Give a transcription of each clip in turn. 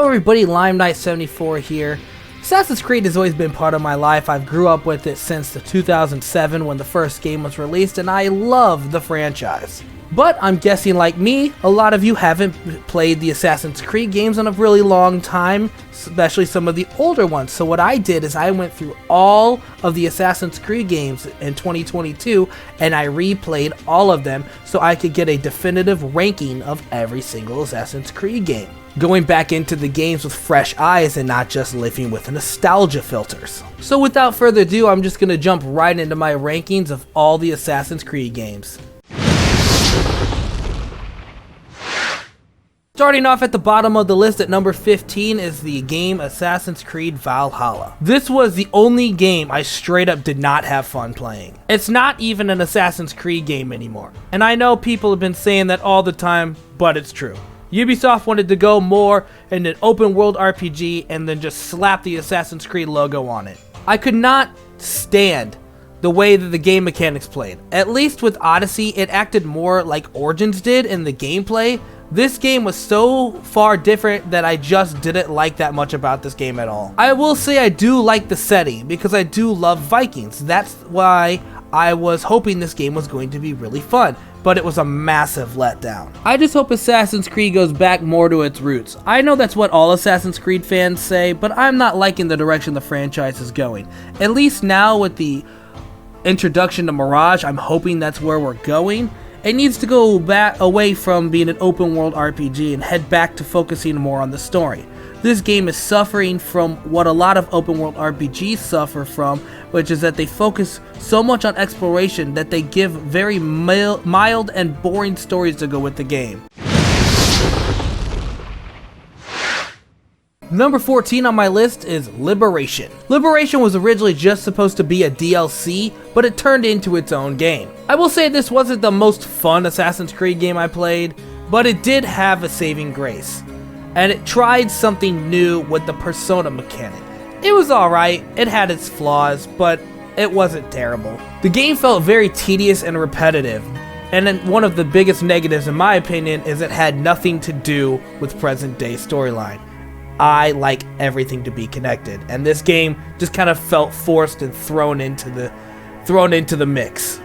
everybody, Lime Knight 74 here. Assassin's Creed has always been part of my life. I've grew up with it since the 2007 when the first game was released, and I love the franchise. But I'm guessing, like me, a lot of you haven't played the Assassin's Creed games in a really long time, especially some of the older ones. So what I did is I went through all of the Assassin's Creed games in 2022 and I replayed all of them so I could get a definitive ranking of every single Assassin's Creed game, going back into the games with fresh eyes and not just living with nostalgia filters. So without further ado, I'm just going to jump right into my rankings of all the Assassin's Creed games. Starting off at the bottom of the list at number 15 is the game Assassin's Creed Valhalla. This was the only game I straight up did not have fun playing. It's not even an Assassin's Creed game anymore. And I know people have been saying that all the time, but it's true. Ubisoft wanted to go more in an open world RPG and then just slap the Assassin's Creed logo on it. I could not stand the way that the game mechanics played. At least with Odyssey, it acted more like Origins did in the gameplay. This game was so far different that I just didn't like that much about this game at all. I will say I do like the setting because I do love Vikings. That's why I was hoping this game was going to be really fun, but it was a massive letdown. I just hope Assassin's Creed goes back more to its roots. I know that's what all Assassin's Creed fans say, but I'm not liking the direction the franchise is going. At least now with the introduction to Mirage, I'm hoping that's where we're going. It needs to go back away from being an open world RPG and head back to focusing more on the story. This game is suffering from what a lot of open world RPGs suffer from, which is that they focus so much on exploration that they give very mild and boring stories to go with the game. Number 14 on my list is Liberation. Liberation was originally just supposed to be a DLC, but it turned into its own game. I will say this wasn't the most fun Assassin's Creed game I played, but it did have a saving grace. And it tried something new with the persona mechanic. It was alright, it had its flaws, but it wasn't terrible. The game felt very tedious and repetitive, and then one of the biggest negatives in my opinion is it had nothing to do with present day storyline. I like everything to be connected, and this game just kind of felt forced and thrown into the mix.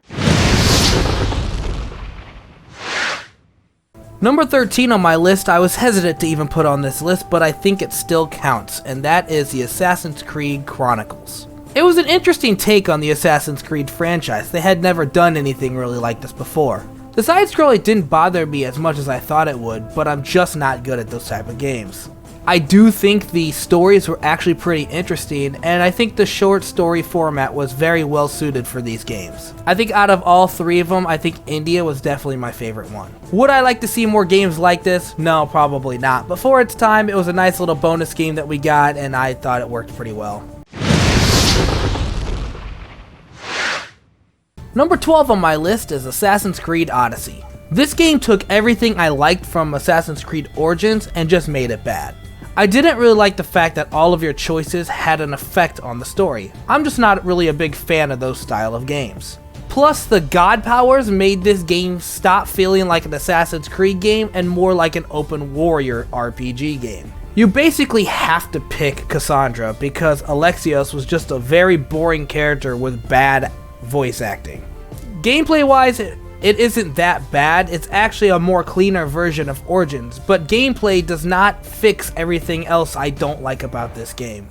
Number 13 on my list, I was hesitant to even put on this list, but I think it still counts, and that is the Assassin's Creed Chronicles. It was an interesting take on the Assassin's Creed franchise. They had never done anything really like this before. The side-scrolling didn't bother me as much as I thought it would, but I'm just not good at those type of games. I do think the stories were actually pretty interesting, and I think the short story format was very well suited for these games. I think out of all three of them, I think India was definitely my favorite one. Would I like to see more games like this? No, probably not. But for its time, it was a nice little bonus game that we got, and I thought it worked pretty well. Number 12 on my list is Assassin's Creed Odyssey. This game took everything I liked from Assassin's Creed Origins and just made it bad. I didn't really like the fact that all of your choices had an effect on the story. I'm just not really a big fan of those style of games. Plus, the god powers made this game stop feeling like an Assassin's Creed game and more like an open warrior RPG game. You basically have to pick Cassandra because Alexios was just a very boring character with bad voice acting. Gameplay wise, it isn't that bad. It's actually a more cleaner version of Origins, but gameplay does not fix everything else I don't like about this game.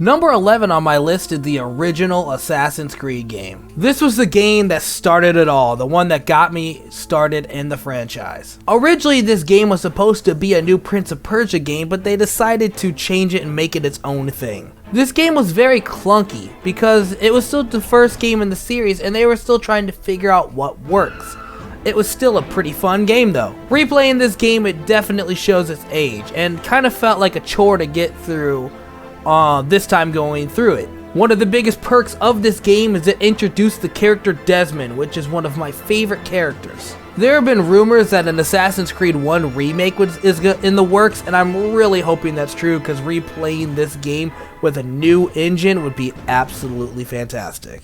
Number 11 on my list is the original Assassin's Creed game. This was the game that started it all, the one that got me started in the franchise. Originally, this game was supposed to be a new Prince of Persia game, but they decided to change it and make it its own thing. This game was very clunky because it was still the first game in the series and they were still trying to figure out what works. It was still a pretty fun game though. Replaying this game, it definitely shows its age and kind of felt like a chore to get through this time going through it. One of the biggest perks of this game is it introduced the character Desmond, which is one of my favorite characters. There have been rumors that an Assassin's Creed 1 remake is in the works, and I'm really hoping that's true because replaying this game with a new engine would be absolutely fantastic.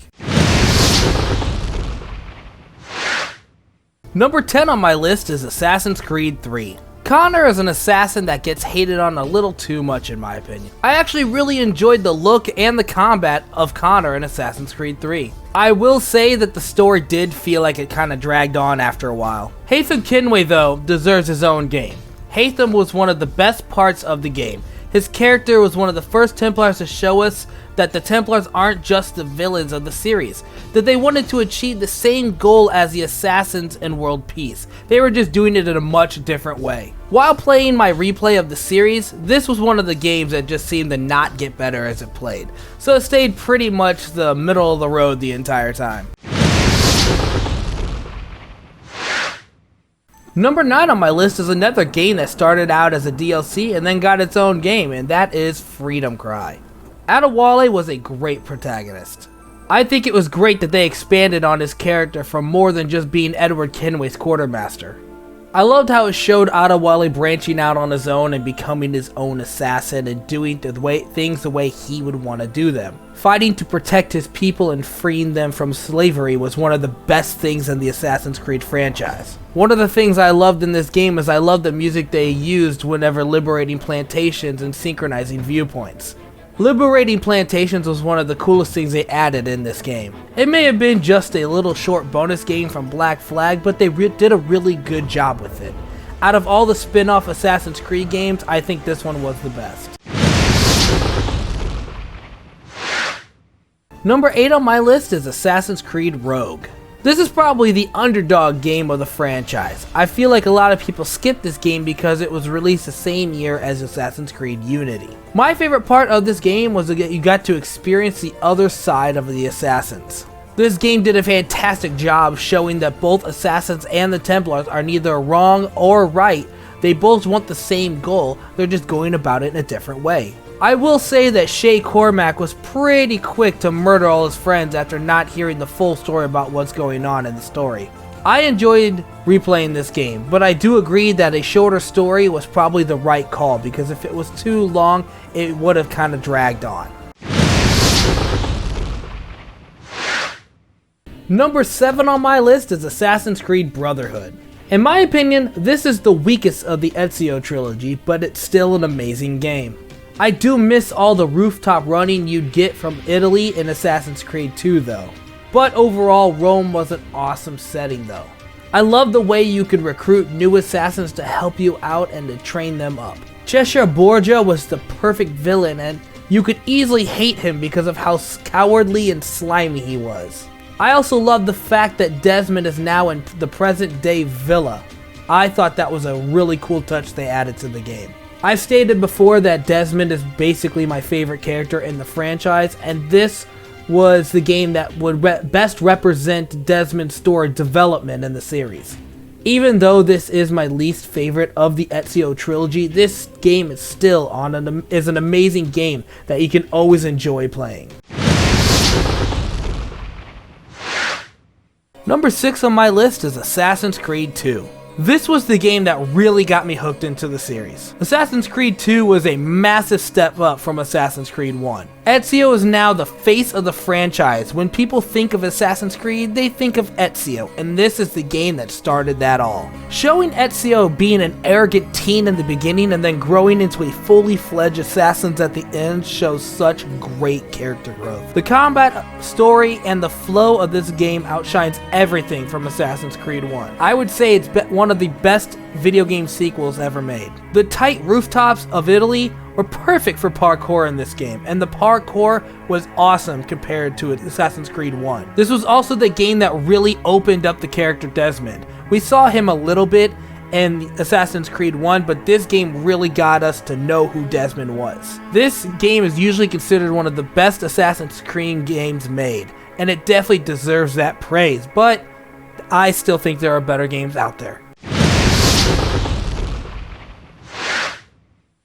Number 10 on my list is Assassin's Creed 3. Connor is an assassin that gets hated on a little too much in my opinion. I actually really enjoyed the look and the combat of Connor in Assassin's Creed 3. I will say that the story did feel like it kind of dragged on after a while. Haytham Kenway though deserves his own game. Haytham was one of the best parts of the game. His character was one of the first Templars to show us that the Templars aren't just the villains of the series, that they wanted to achieve the same goal as the Assassins in world peace. They were just doing it in a much different way. While playing my replay of the series, this was one of the games that just seemed to not get better as it played, so it stayed pretty much the middle of the road the entire time. Number 9 on my list is another game that started out as a DLC and then got its own game, and that is Freedom Cry. Adewale was a great protagonist. I think it was great that they expanded on his character from more than just being Edward Kenway's quartermaster. I loved how it showed Adewale branching out on his own and becoming his own assassin and doing things the way he would want to do them. Fighting to protect his people and freeing them from slavery was one of the best things in the Assassin's Creed franchise. One of the things I loved in this game is I loved the music they used whenever liberating plantations and synchronizing viewpoints. Liberating plantations was one of the coolest things they added in this game. It may have been just a little short bonus game from Black Flag, but they did a really good job with it. Out of all the spin-off Assassin's Creed games, I think this one was the best. Number 8 on my list is Assassin's Creed Rogue. This is probably the underdog game of the franchise. I feel like a lot of people skipped this game because it was released the same year as Assassin's Creed Unity. My favorite part of this game was that you got to experience the other side of the Assassins. This game did a fantastic job showing that both Assassins and the Templars are neither wrong or right. They both want the same goal, they're just going about it in a different way. I will say that Shay Cormac was pretty quick to murder all his friends after not hearing the full story about what's going on in the story. I enjoyed replaying this game, but I do agree that a shorter story was probably the right call because if it was too long, it would have kind of dragged on. Number 7 on my list is Assassin's Creed Brotherhood. In my opinion, this is the weakest of the Ezio trilogy, but it's still an amazing game. I do miss all the rooftop running you'd get from Italy in Assassin's Creed 2 though. But overall, Rome was an awesome setting though. I love the way you could recruit new assassins to help you out and to train them up. Cheshire Borgia was the perfect villain and you could easily hate him because of how cowardly and slimy he was. I also love the fact that Desmond is now in the present day villa. I thought that was a really cool touch they added to the game. I've stated before that Desmond is basically my favorite character in the franchise, and this was the game that would best represent Desmond's story development in the series. Even though this is my least favorite of the Ezio trilogy, this game is still an amazing game that you can always enjoy playing. Number 6 on my list is Assassin's Creed 2. This was the game that really got me hooked into the series. Assassin's Creed 2 was a massive step up from Assassin's Creed 1. Ezio is now the face of the franchise. When people think of Assassin's Creed, they think of Ezio, and this is the game that started that all. Showing Ezio being an arrogant teen in the beginning and then growing into a fully fledged assassin at the end shows such great character growth. The combat, story, and the flow of this game outshines everything from Assassin's Creed 1. I would say it's one of the best video game sequels ever made. The tight rooftops of Italy were perfect for parkour in this game, and the parkour was awesome compared to Assassin's Creed 1. This was also the game that really opened up the character Desmond. We saw him a little bit in Assassin's Creed 1, but this game really got us to know who Desmond was. This game is usually considered one of the best Assassin's Creed games made, and it definitely deserves that praise, but I still think there are better games out there.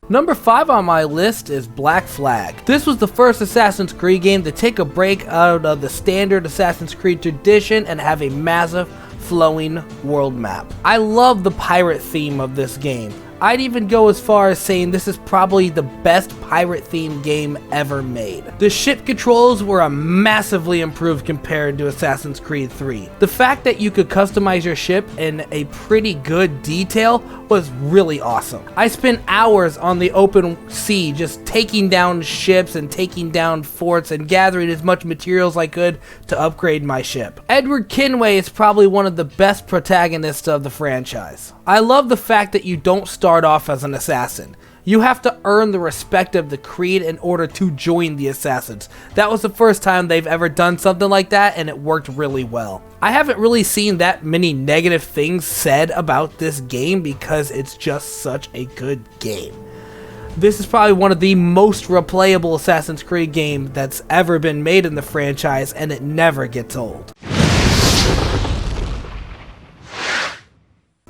Number 5 on my list is Black Flag. This was the first Assassin's Creed game to take a break out of the standard Assassin's Creed tradition and have a massive flowing world map. I love the pirate theme of this game. I'd even go as far as saying this is probably the best pirate-themed game ever made. The ship controls were massively improved compared to Assassin's Creed 3. The fact that you could customize your ship in a pretty good detail was really awesome. I spent hours on the open sea just taking down ships and taking down forts and gathering as much materials as I could to upgrade my ship. Edward Kenway is probably one of the best protagonists of the franchise. I love the fact that you don't start off as an assassin. You have to earn the respect of the Creed in order to join the Assassins. That was the first time they've ever done something like that, and it worked really well. I haven't really seen that many negative things said about this game because it's just such a good game. This is probably one of the most replayable Assassin's Creed games that's ever been made in the franchise, and it never gets old.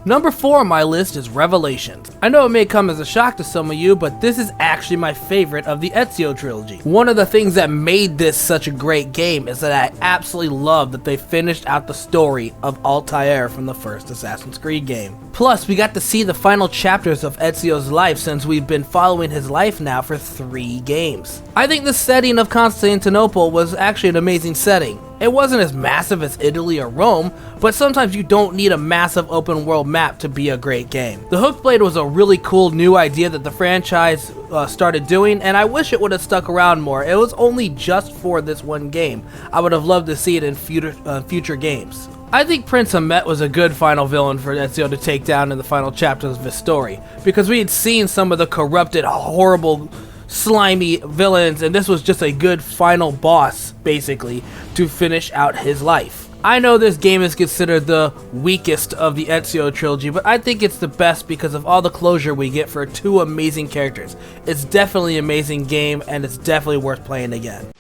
Number 4 on my list is Revelations. I know it may come as a shock to some of you, but this is actually my favorite of the Ezio trilogy. One of the things that made this such a great game is that I absolutely love that they finished out the story of Altair from the first Assassin's Creed game. Plus, we got to see the final chapters of Ezio's life since we've been following his life now for 3 games. I think the setting of Constantinople was actually an amazing setting. It wasn't as massive as Italy or Rome, but sometimes you don't need a massive open world map to be a great game. The Hookblade was a really cool new idea that the franchise started doing, and I wish it would have stuck around more. It was only just for this one game. I would have loved to see it in future games. I think Prince Ahmet was a good final villain for Ezio to take down in the final chapters of his story, because we had seen some of the corrupted, horrible, slimy villains, and this was just a good final boss, basically, to finish out his life. I know this game is considered the weakest of the Ezio trilogy, but I think it's the best because of all the closure we get for 2 amazing characters. It's definitely an amazing game, and it's definitely worth playing again.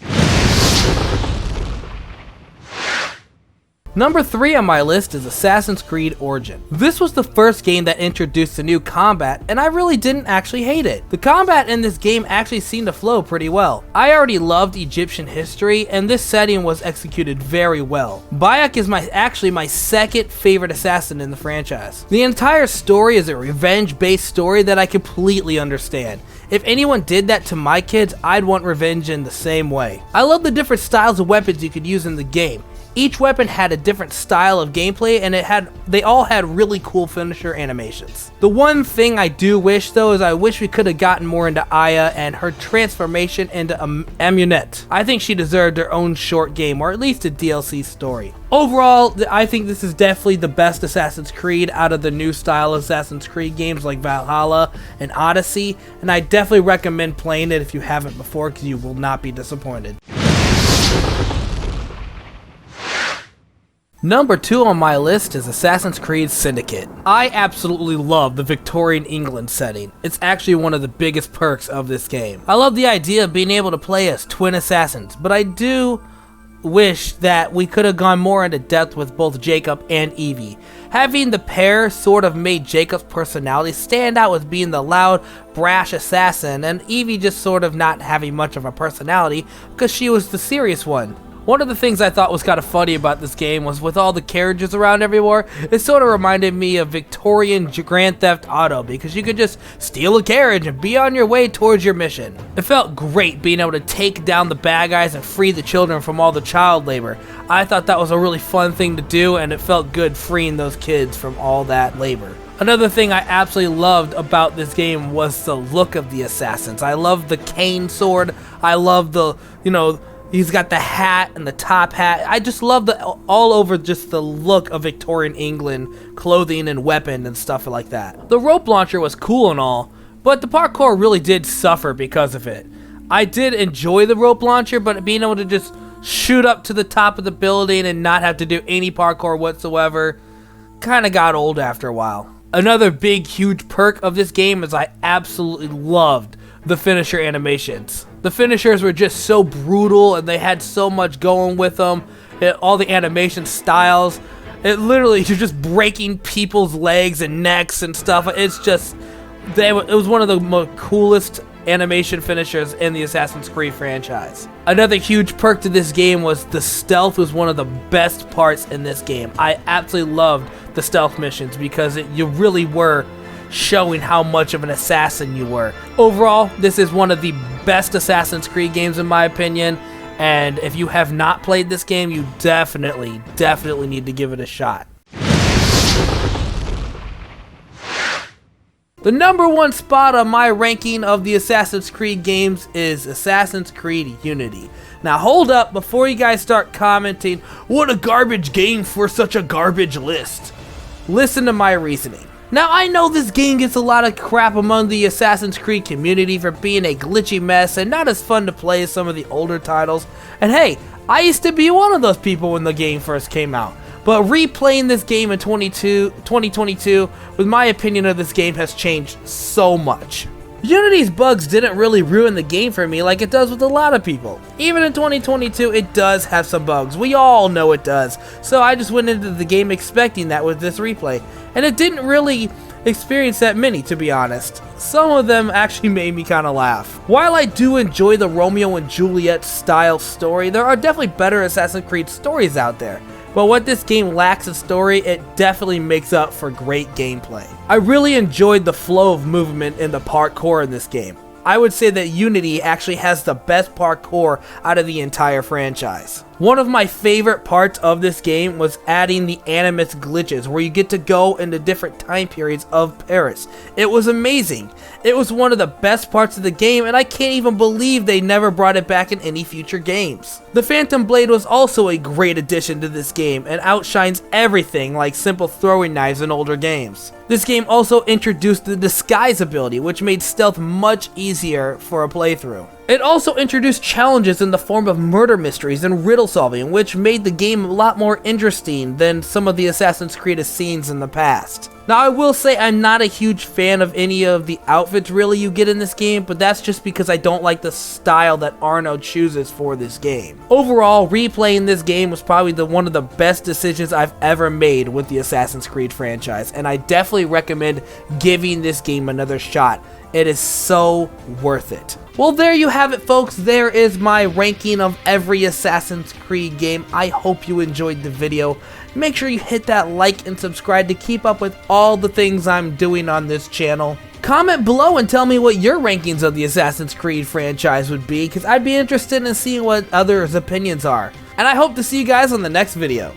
Number 3 on my list is Assassin's Creed Origin. This was the first game that introduced the new combat, and I really didn't actually hate it. The combat in this game actually seemed to flow pretty well. I already loved Egyptian history, and this setting was executed very well. Bayek is actually my second favorite assassin in the franchise. The entire story is a revenge-based story that I completely understand. If anyone did that to my kids, I'd want revenge in the same way. I love the different styles of weapons you could use in the game. Each weapon had a different style of gameplay, and they all had really cool finisher animations. The one thing I do wish though is I wish we could have gotten more into Aya and her transformation into Amunet. I think she deserved her own short game, or at least a DLC story. Overall, I think this is definitely the best Assassin's Creed out of the new style Assassin's Creed games like Valhalla and Odyssey, and I definitely recommend playing it if you haven't before because you will not be disappointed. Number 2 on my list is Assassin's Creed Syndicate. I absolutely love the Victorian England setting. It's actually one of the biggest perks of this game. I love the idea of being able to play as twin assassins, but I do wish that we could have gone more into depth with both Jacob and Evie. Having the pair sort of made Jacob's personality stand out as being the loud, brash assassin, and Evie just sort of not having much of a personality because she was the serious one. One of the things I thought was kind of funny about this game was with all the carriages around everywhere, it sort of reminded me of Victorian Grand Theft Auto because you could just steal a carriage and be on your way towards your mission. It felt great being able to take down the bad guys and free the children from all the child labor. I thought that was a really fun thing to do, and it felt good freeing those kids from all that labor. Another thing I absolutely loved about this game was the look of the assassins. I love the cane sword. I love the, he's got the hat and the top hat. I just love all over just the look of Victorian England clothing and weapon and stuff like that. The rope launcher was cool and all, but the parkour really did suffer because of it. I did enjoy the rope launcher, but being able to just shoot up to the top of the building and not have to do any parkour whatsoever kind of got old after a while. Another big, huge perk of this game is I absolutely loved the finisher animations. The finishers were just so brutal and they had so much going with them. All the animation styles. It literally, you're just breaking people's legs and necks and stuff. It's just, it was one of the most coolest animation finishers in the Assassin's Creed franchise. Another huge perk to this game was the stealth was one of the best parts in this game. I absolutely loved the stealth missions because you really were showing how much of an assassin you were. Overall, this is one of the best Assassin's Creed games in my opinion, and if you have not played this game, you definitely need to give it a shot. The number one spot on my ranking of the Assassin's Creed games is Assassin's Creed Unity. Now hold up before you guys start commenting, what a garbage game for such a garbage list. Listen to my reasoning. Now I know this game gets a lot of crap among the Assassin's Creed community for being a glitchy mess and not as fun to play as some of the older titles. And hey, I used to be one of those people when the game first came out. But replaying this game in 2022, with my opinion of this game has changed so much. Unity's bugs didn't really ruin the game for me like it does with a lot of people. Even in 2022, it does have some bugs. We all know it does. So I just went into the game expecting that with this replay. And it didn't really experience that many, to be honest. Some of them actually made me kind of laugh. While I do enjoy the Romeo and Juliet style story, there are definitely better Assassin's Creed stories out there. But what this game lacks in story, it definitely makes up for great gameplay. I really enjoyed the flow of movement in the parkour in this game. I would say that Unity actually has the best parkour out of the entire franchise. One of my favorite parts of this game was adding the animus glitches, where you get to go into different time periods of Paris. It was amazing. It was one of the best parts of the game, and I can't even believe they never brought it back in any future games. The Phantom Blade was also a great addition to this game, and outshines everything like simple throwing knives in older games. This game also introduced the disguise ability, which made stealth much easier for a playthrough. It also introduced challenges in the form of murder mysteries and riddle solving, which made the game a lot more interesting than some of the Assassin's Creed scenes in the past. Now I will say I'm not a huge fan of any of the outfits really you get in this game, but that's just because I don't like the style that Arno chooses for this game. Overall, replaying this game was probably one of the best decisions I've ever made with the Assassin's Creed franchise, and I definitely recommend giving this game another shot. It is so worth it. Well, there you have it, folks. There is my ranking of every Assassin's Creed game. I hope you enjoyed the video. Make sure you hit that like and subscribe to keep up with all the things I'm doing on this channel. Comment below and tell me what your rankings of the Assassin's Creed franchise would be, because I'd be interested in seeing what others' opinions are. And I hope to see you guys on the next video.